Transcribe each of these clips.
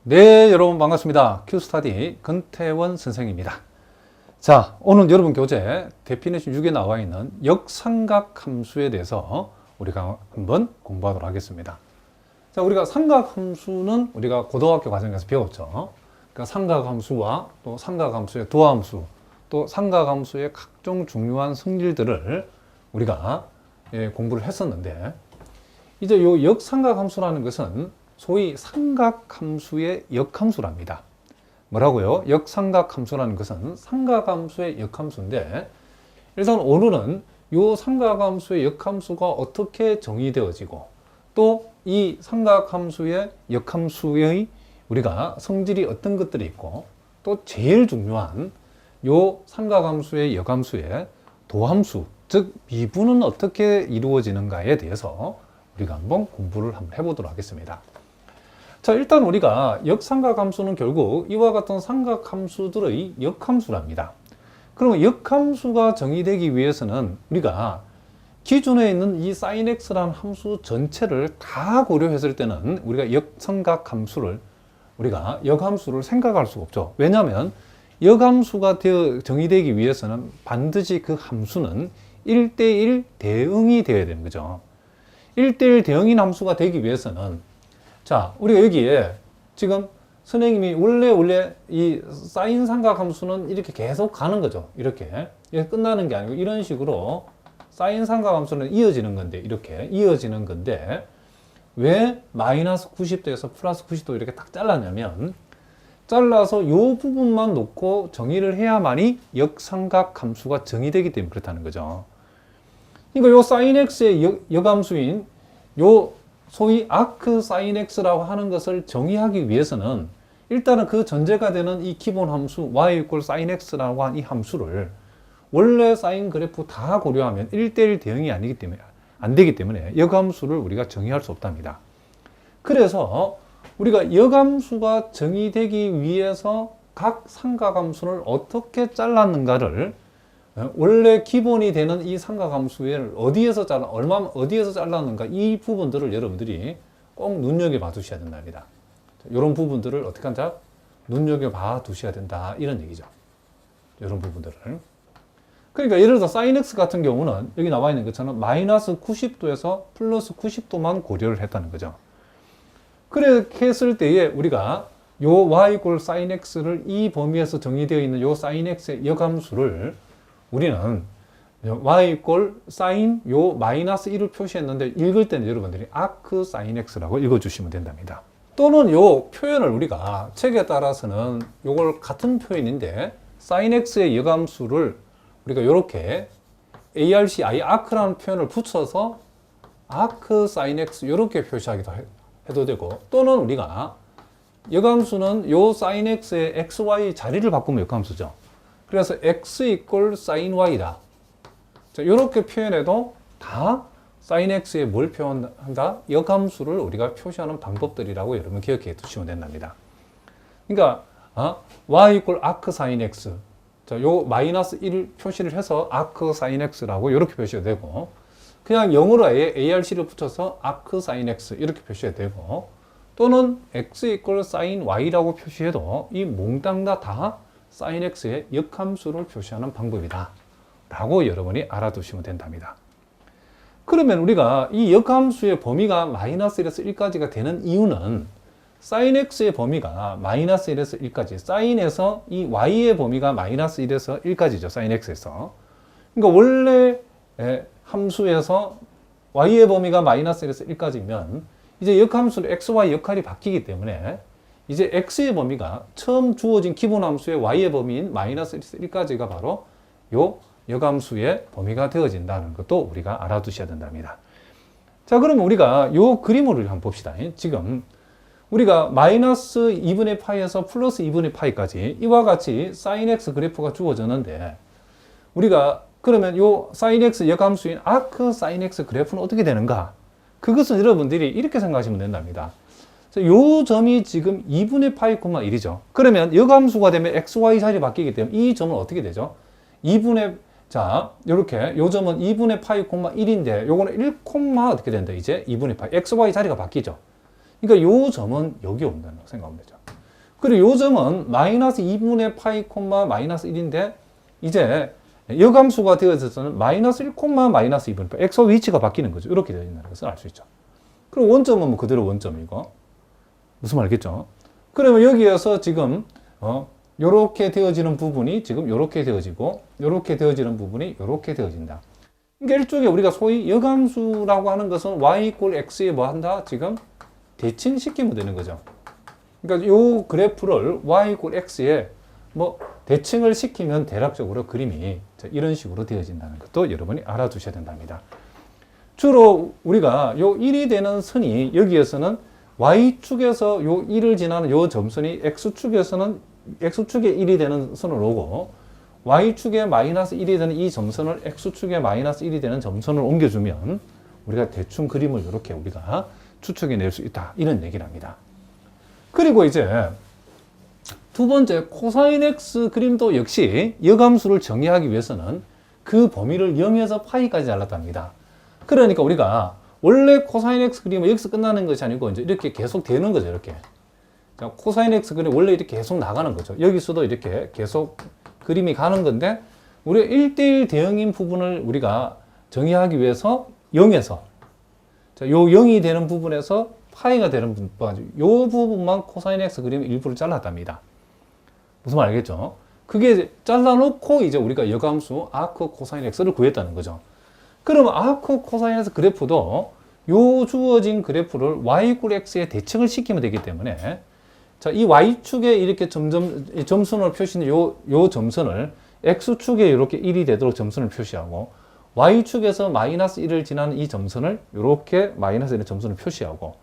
네, 여러분 반갑습니다. 큐스타디 근태원 선생입니다. 자, 오늘 여러분 교재 데피니션 6에 나와 있는 역삼각 함수에 대해서 우리가 한번 공부하도록 하겠습니다. 자, 우리가 삼각 함수는 우리가 고등학교 과정에서 배웠죠. 그러니까 삼각 함수와 또 삼각 함수의 도함수, 또 삼각 함수의 각종 중요한 성질들을 우리가 공부를 했었는데, 이제 이 역삼각 함수라는 것은 소위 삼각함수의 역함수랍니다. 뭐라고요? 역삼각함수라는 것은 삼각함수의 역함수인데, 일단 오늘은 이 삼각함수의 역함수가 어떻게 정의되어지고, 또 이 삼각함수의 역함수의 우리가 성질이 어떤 것들이 있고, 또 제일 중요한 이 삼각함수의 역함수의 도함수, 즉 미분은 어떻게 이루어지는가에 대해서 우리가 한번 공부를 한번 해보도록 하겠습니다. 자, 일단 우리가 역삼각함수는 결국 이와 같은 삼각함수들의 역함수랍니다. 그러면 역함수가 정의되기 위해서는 우리가 기존에 있는 이 sin x라는 함수 전체를 다 고려했을 때는 우리가 역삼각함수를 우리가 역함수를 생각할 수가 없죠. 왜냐하면 역함수가 정의되기 위해서는 반드시 그 함수는 1대1 대응이 되어야 되는 거죠. 1대1 대응인 함수가 되기 위해서는, 자, 우리가 여기에 지금 선생님이 원래 이 사인 삼각 함수는 이렇게 계속 가는 거죠. 이렇게 끝나는 게 아니고 이런 식으로 사인 삼각 함수는 이어지는 건데, 이렇게 이어지는 건데, 왜 마이너스 90도에서 플러스 90도 이렇게 딱 잘랐냐면, 잘라서 이 부분만 놓고 정의를 해야만이 역삼각 함수가 정의되기 때문에 그렇다는 거죠. 그러니까 요 sin x의 역함수인 요 소위 아크 sin x라고 하는 것을 정의하기 위해서는 일단은 그 전제가 되는 이 기본 함수 y sin x라고 한 이 함수를 원래 사인 그래프 다 고려하면 1대1 대응이 안 되기 때문에 역함수를 우리가 정의할 수 없답니다. 그래서 우리가 역함수가 정의되기 위해서 각 삼각함수를 어떻게 잘랐는가를 원래 기본이 되는 이 삼각함수를 어디에서 잘랐는가, 이 부분들을 여러분들이 꼭 눈여겨봐 두셔야 된답니다. 이런 부분들을 어떻게 한다? 눈여겨봐 두셔야 된다, 이런 얘기죠. 이런 부분들을. 그러니까 예를 들어 sin x 같은 경우는 여기 나와 있는 것처럼 마이너스 90도에서 플러스 90도만 고려를 했다는 거죠. 그렇게 했을 때에 우리가 요 y sin x를 이 범위에서 정의되어 있는 요 sin x의 역함수를 우리는 y sin 요 마이너스 1을 표시했는데, 읽을 때는 여러분들이 arc sin x라고 읽어주시면 된답니다. 또는 요 표현을 우리가 책에 따라서는 요걸 같은 표현인데 sin x의 역함수를 우리가 이렇게 arc라는 표현을 붙여서 arc sin x 이렇게 표시하기도 해도 되고, 또는 우리가 역함수는 요 sin x의 xy 자리를 바꾸면 역함수죠. 그래서 x sin y다. 자, 이렇게 표현해도 다 sin x에 뭘 표현한다? 역함수를 우리가 표시하는 방법들이라고 여러분 기억해 두시면 된답니다. 그러니까 y arc sin x. 자, 요 마이너스 1 표시를 해서 arc sin x라고 이렇게 표시가 되고, 그냥 영어로 아예 arc를 붙여서 arc sin x 이렇게 표시가 되고, 또는 x sin y라고 표시해도 이 몽땅 다 sin x의 역함수를 표시하는 방법이다 라고 여러분이 알아두시면 된답니다. 그러면 우리가 이 역함수의 범위가 마이너스 1에서 1까지가 되는 이유는 sin x의 범위가 마이너스 1에서 1까지, sin에서 이 y의 범위가 마이너스 1에서 1까지죠. sin x에서. 그러니까 원래 함수에서 y의 범위가 마이너스 1에서 1까지면 이제 역함수로 xy 역할이 바뀌기 때문에 이제 x의 범위가 처음 주어진 기본 함수의 y의 범위인 마이너스 1에서 1까지가 바로 요 역함수의 범위가 되어진다는 것도 우리가 알아두셔야 된답니다. 자, 그러면 우리가 요 그림을 한번 봅시다. 지금 우리가 마이너스 2분의 파이에서 플러스 2분의 파이까지 이와 같이 sin x 그래프가 주어졌는데, 우리가 그러면 요 sin x 역함수인 arc sin x 그래프는 어떻게 되는가? 그것은 여러분들이 이렇게 생각하시면 된답니다. 요 점이 지금 2분의 파이, 1이죠. 그러면 역함수가 되면 xy 자리 바뀌기 때문에 이 점은 어떻게 되죠? 자, 요렇게 요 점은 2분의 파이, 1인데 요거는 1, 어떻게 된다? 이제 2분의 파이, xy 자리가 바뀌죠. 그러니까 요 점은 여기 온다고 생각하면 되죠. 그리고 요 점은 마이너스 2분의 파이 콤마 마이너스 1인데 이제 여감수가 되어져서는 마이너스 1 콤마 마이너스 2분의 파이 x와 위치가 바뀌는 거죠. 이렇게 되어 있는 것을 알 수 있죠. 그럼 원점은 뭐 그대로 원점이고 무슨 말이겠죠? 그러면 여기에서 지금 요렇게 되어지는 부분이 지금 요렇게 되어지고 요렇게 되어지는 부분이 요렇게 되어진다. 그러니까 일종의 우리가 소위 여감수라고 하는 것은 y 이퀄 x에 뭐 한다? 지금 대칭시키면 되는 거죠. 그러니까 요 그래프를 y 이퀄 x에 뭐 대칭을 시키면 대략적으로 그림이 이런 식으로 되어진다는 것도 여러분이 알아두셔야 된답니다. 주로 우리가 요 1이 되는 선이 여기에서는 y축에서 요 1을 지나는 요 점선이 x축에서는 x축에 1이 되는 선을 오고 y축에 마이너스 1이 되는 이 점선을 x축에 마이너스 1이 되는 점선을 옮겨주면 우리가 대충 그림을 이렇게 우리가 추측해낼 수 있다. 이런 얘기를 합니다. 그리고 이제 두 번째 코사인 x 그림도 역시 여감수를 정의하기 위해서는 그 범위를 0에서 파이까지 잘랐답니다. 그러니까 우리가 원래 코사인 x 그림은 여기서 끝나는 것이 아니고 이제 이렇게 계속 되는 거죠. 이렇게. 자, 코사인 x 그림 원래 이렇게 계속 나가는 거죠. 여기서도 이렇게 계속 그림이 가는 건데 우리가 1대1 대응인 부분을 우리가 정의하기 위해서 0에서 자, 요 0이 되는 부분에서 파이가 되는 부분, 요 부분만 코사인 x 그림의 일부를 잘랐답니다. 무슨 말 알겠죠? 그게 잘라놓고 이제 우리가 여감수 아크 코사인 x를 구했다는 거죠. 그러면 아크 코사인 x 그래프도 요 주어진 그래프를 y 이퀄 x에 대칭을 시키면 되기 때문에 자, 이 y축에 이렇게 점선을 표시는 요 점선을 x축에 이렇게 1이 되도록 점선을 표시하고 y축에서 마이너스 1을 지나는 이 점선을 이렇게 마이너스 1의 점선을 표시하고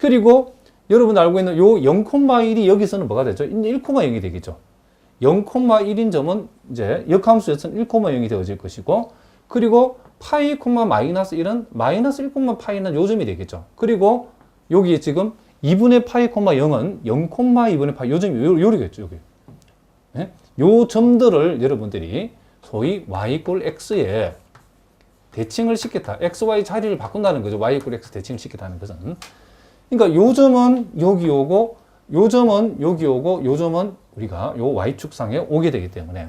그리고 여러분 알고 있는 요 0,1이 여기서는 뭐가 되죠? 1,0이 되겠죠. 0,1인 점은 이제 역함수에서는 1,0이 되어질 것이고 그리고 파이, 마이너스 1은 마이너스 1, 파이는 요 점이 되겠죠. 그리고 여기 지금 2분의 파이, 0은 0,2분의 파이 요 점이 요리겠죠. 여기. 네? 요 점들을 여러분들이 소위 y 이퀄 x에 대칭을 시켰다. x, y 자리를 바꾼다는 거죠. y 이퀄 x 대칭을 시켰다는 것은. 그러니까 요 점은 여기 오고 요 점은 여기 오고 요 점은 우리가 요 y축상에 오게 되기 때문에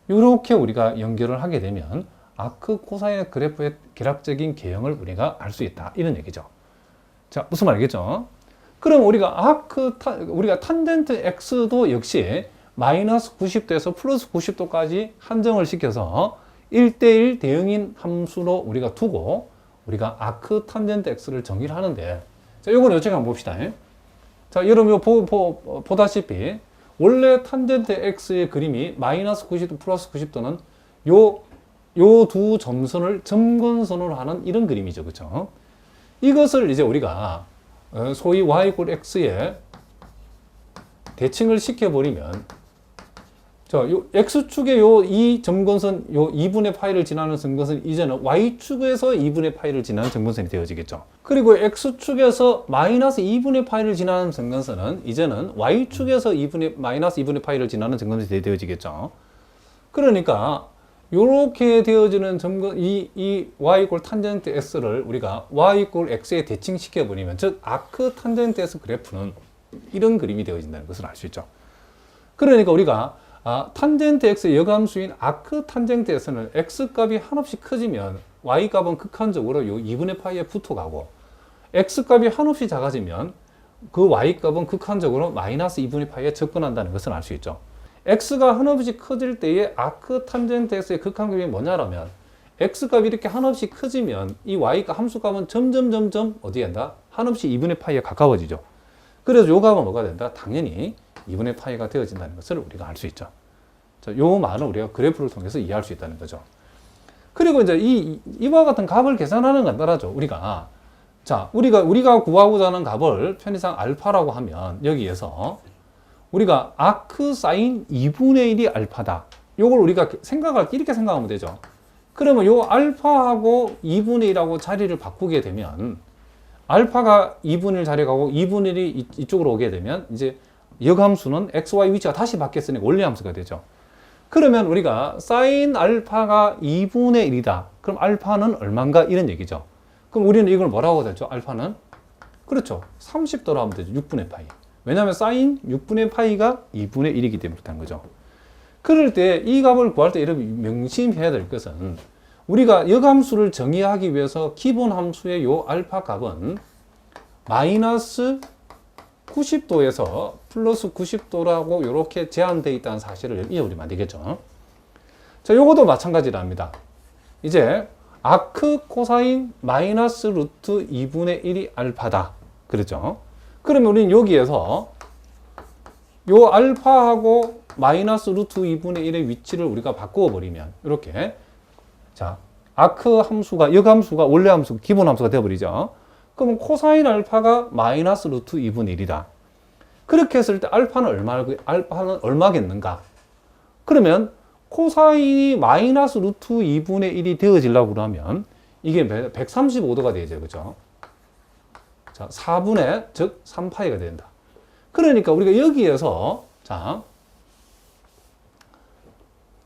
이렇게 우리가 연결을 하게 되면 아크 코사인 그래프의 계략적인 개형을 우리가 알 수 있다. 이런 얘기죠. 자, 무슨 말이겠죠? 그럼 우리가 탄젠트 x도 역시 마이너스 90도에서 플러스 90도까지 한정을 시켜서 1대1 대응인 함수로 우리가 두고 우리가 아크 탄젠트 x를 정의를 하는데 자, 요거는 어떻게 한번 봅시다. 자, 여러분 보다시피 원래 탄젠트 x의 그림이 마이너스 90도 플러스 90도는 요 두 점선을 점근선으로 하는 이런 그림이죠. 그렇죠? 이것을 이제 우리가 소위 y 이퀄 x에 대칭을 시켜버리면 요 x축의 이 점근선, 요 2분의 파이를 지나는 점근선이 이제는 y축에서 2분의 파이를 지나는 점근선이 되어지겠죠. 그리고 x축에서 마이너스 2분의 파이를 지나는 점근선은 이제는 y축에서 마이너스 2분의 파이를 지나는 점근선이 되어지겠죠. 그러니까 요렇게 되어지는 이 y 이퀄 탄젠트 x를 우리가 y 이퀄 x에 대칭시켜 버리면 즉 아크 탄젠트 x 그래프는 이런 그림이 되어진다는 것을 알 수 있죠. 그러니까 우리가 탄젠트 x의 여감수인 아크 탄젠트 x는 x 값이 한없이 커지면 y 값은 극한적으로 요 2분의 파이에 붙어가고 x 값이 한없이 작아지면 그 y 값은 극한적으로 마이너스 2분의 파이에 접근한다는 것을 알 수 있죠. x가 한없이 커질 때의 아크 탄젠트 x의 극한급이 뭐냐라면 x 값이 이렇게 한없이 커지면 이 y 값 함수 값은 점점 어디에 한다? 한없이 2분의 파이에 가까워지죠. 그래서 요 값은 뭐가 된다? 당연히 2분의 파이가 되어진다는 것을 우리가 알 수 있죠. 자, 요 말은 우리가 그래프를 통해서 이해할 수 있다는 거죠. 그리고 이제 이와 같은 값을 계산하는 건 따라죠. 우리가 구하고자 하는 값을 편의상 알파라고 하면 여기에서 우리가 아크 사인 2분의 1이 알파다. 요걸 우리가 이렇게 생각하면 되죠. 그러면 요 알파하고 2분의 1하고 자리를 바꾸게 되면 알파가 2분의 1 자리에 가고 2분의 1이 이쪽으로 오게 되면 이제 역함수는 xy 위치가 다시 바뀌었으니까 원리함수가 되죠. 그러면 우리가 사인 알파가 2분의 1이다. 그럼 알파는 얼마인가? 이런 얘기죠. 그럼 우리는 이걸 뭐라고 되죠? 알파는? 그렇죠. 30도로 하면 되죠. 6분의 파이. 왜냐하면 사인 6분의 파이가 2분의 1이기 때문에 그렇다는 거죠. 그럴 때 이 값을 구할 때 여러분 명심해야 될 것은 우리가 역함수를 정의하기 위해서 기본 함수의 요 알파 값은 마이너스 90도에서 플러스 90도라고 이렇게 제한되어 있다는 사실을 잊어버리면 안 되겠죠. 자, 요것도 마찬가지랍니다. 이제 아크 코사인 마이너스 루트 2분의 1이 알파다. 그렇죠? 그러면 우리는 여기에서 요 알파하고 마이너스 루트 2분의 1의 위치를 우리가 바꾸어 버리면 이렇게 자, 아크 함수가 역함수가 원래 함수 기본 함수가 되어 버리죠. 그러면 코사인 알파가 마이너스 루트 2분의 1이다. 그렇게 했을 때 알파는 얼마겠는가? 그러면 코사인이 마이너스 루트 2분의 1이 되어지려고 그러면 이게 135도가 되죠. 그죠? 자, 4분의, 즉 3파이가 된다. 그러니까 우리가 여기에서 자,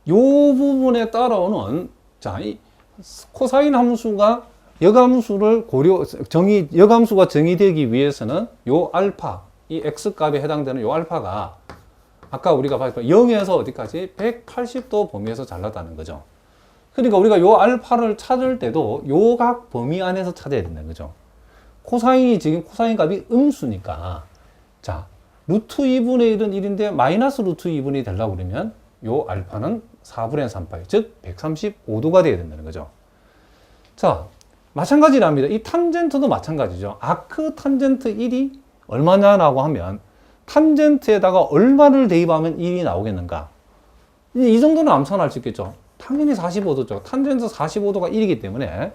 요 부분에 따라오는 자, 이 코사인 함수가 역함수를 역함수가 정의되기 위해서는 요 알파, 이 x 값에 해당되는 요 알파가 아까 우리가 봤던 0에서 어디까지 180도 범위에서 잘랐다는 거죠. 그러니까 우리가 요 알파를 찾을 때도 요 각 범위 안에서 찾아야 된다는 거죠. 코사인이 지금 코사인 값이 음수니까 자, 루트 2분의 1은 1인데 마이너스 루트 2분이 되려고 그러면 요 알파는 4분의 3파이, 즉 135도가 돼야 된다는 거죠. 자, 마찬가지랍니다. 이 탄젠트도 마찬가지죠. 아크 탄젠트 1이 얼마냐라고 하면 탄젠트에다가 얼마를 대입하면 1이 나오겠는가? 이 정도는 암산할 수 있겠죠. 당연히 45도죠. 탄젠트 45도가 1이기 때문에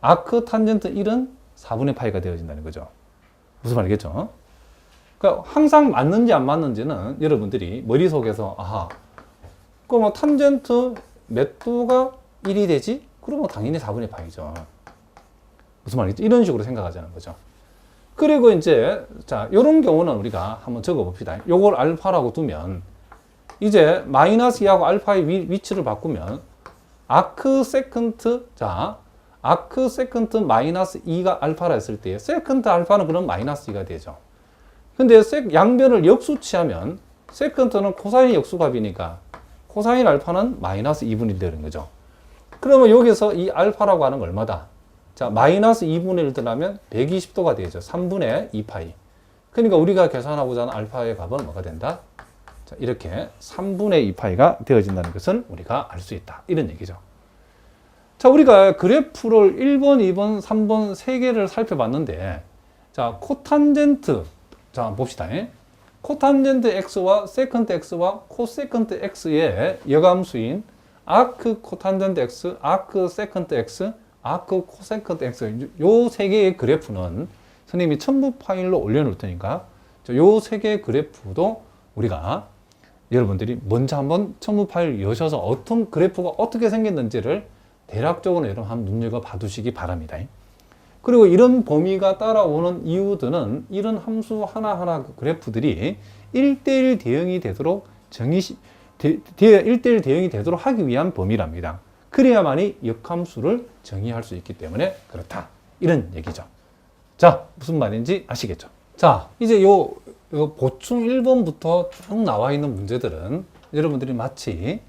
아크 탄젠트 1은 4분의 파이가 되어진다는 거죠. 무슨 말이겠죠? 그러니까 항상 맞는지 안 맞는지는 여러분들이 머릿속에서 아하, 그럼 뭐 탄젠트 몇 도가 1이 되지? 그러면 당연히 4분의 파이죠. 무슨 말이겠죠? 이런 식으로 생각하자는 거죠. 그리고 이제 자, 요런 경우는 우리가 한번 적어 봅시다. 요걸 알파라고 두면 이제 마이너스 2하고 알파의 위치를 바꾸면 아크 세컨트 자, 아크 세컨트 마이너스 2가 알파라 했을 때 세컨트 알파는 그럼 마이너스 2가 되죠. 근데 양변을 역수치하면 세컨트는 코사인 역수값이니까 코사인 알파는 마이너스 2분이 되는 거죠. 그러면 여기서 이 알파라고 하는 건 얼마다? 자, 마이너스 2분의 1 들어가면 120도가 되죠. 3분의 2파이. 그러니까 우리가 계산하고자 하는 알파의 값은 뭐가 된다? 자, 이렇게 3분의 2파이가 되어진다는 것을 우리가 알 수 있다. 이런 얘기죠. 자, 우리가 그래프를 1번, 2번, 3번 3개를 살펴봤는데, 자, 코탄젠트. 자, 봅시다. 코탄젠트 x와 세컨트 x와 코세컨트 x의 역함수인 아크 코탄젠트 x, 아크 세컨트 x, 아크 코세컨트 x 요 세 개의 그래프는 선생님이 첨부 파일로 올려놓을 테니까 요 세 개의 그래프도 우리가 여러분들이 먼저 한번 첨부 파일 여셔서 어떤 그래프가 어떻게 생겼는지를 대략적으로 여러분 한번 눈여겨 봐두시기 바랍니다. 그리고 이런 범위가 따라오는 이유들은 이런 함수 하나하나 그래프들이 1대1 대응이 되도록 1대1 대응이 되도록 하기 위한 범위랍니다. 그래야만이 역함수를 정의할 수 있기 때문에 그렇다. 이런 얘기죠. 자, 무슨 말인지 아시겠죠? 자, 이제 요 보충 1번부터 쭉 나와 있는 문제들은 여러분들이 마치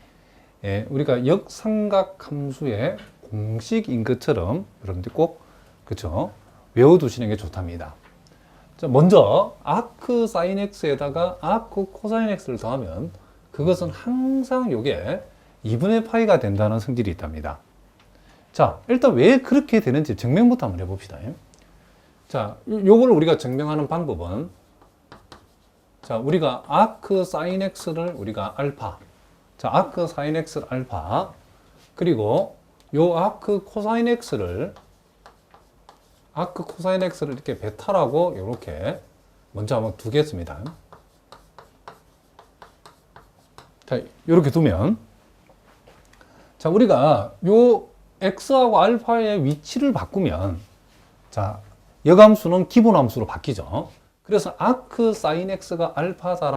우리가 역삼각함수의 공식인 것처럼 여러분들이 꼭 그렇죠? 외워두시는 게 좋답니다. 자, 먼저 아크 사인 x에다가 아크 코사인 x를 더하면 그것은 항상 요게 2분의 파이가 된다는 성질이 있답니다. 자, 일단 왜 그렇게 되는지 증명부터 한번 해봅시다. 자, 요걸 우리가 증명하는 방법은 자, 우리가 아크 사인 x를 우리가 알파 자, 아크 사인 x를 알파 그리고 요 아크 코사인 x를 이렇게 베타라고 이렇게 먼저 한번 두겠습니다. 자, 이렇게 두면 자, 우리가 요 x하고 알파의 위치를 바꾸면 자, 역함수는 기본함수로 바뀌죠. 그래서 아크 사인 x가 알파다